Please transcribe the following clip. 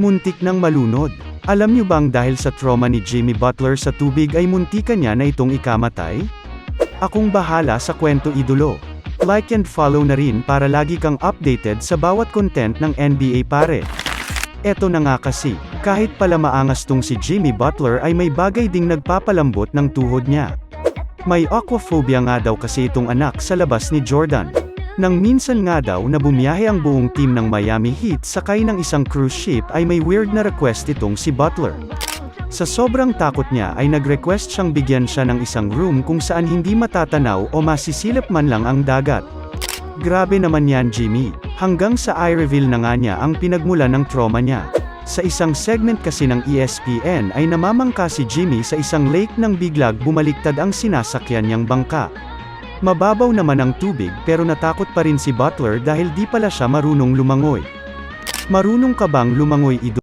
Muntik nang malunod. Alam niyo bang dahil sa trauma ni Jimmy Butler sa tubig ay muntikan niya na itong ikamatay? Akong bahala sa kwento idolo. Like and follow na rin para lagi kang updated sa bawat content ng NBA pare. Eto na nga kasi, kahit pala maangas tong si Jimmy Butler ay may bagay ding nagpapalambot ng tuhod niya. May aquaphobia nga daw kasi itong anak sa labas ni Jordan. Nang minsan nga daw na bumiyahe ang buong team ng Miami Heat sakay ng isang cruise ship ay may weird na request itong si Butler. Sa sobrang takot niya ay nag-request siyang bigyan siya ng isang room kung saan hindi matatanaw o masisilip man lang ang dagat. Grabe naman yan Jimmy, hanggang sa i-reveal na nga niya ang pinagmula ng trauma niya. Sa isang segment kasi ng ESPN ay namamangka si Jimmy sa isang lake nang biglag bumaliktad ang sinasakyan niyang bangka. Mababaw naman ang tubig pero natakot pa rin si Butler dahil di pala siya marunong lumangoy. Marunong ka bang lumangoy idol?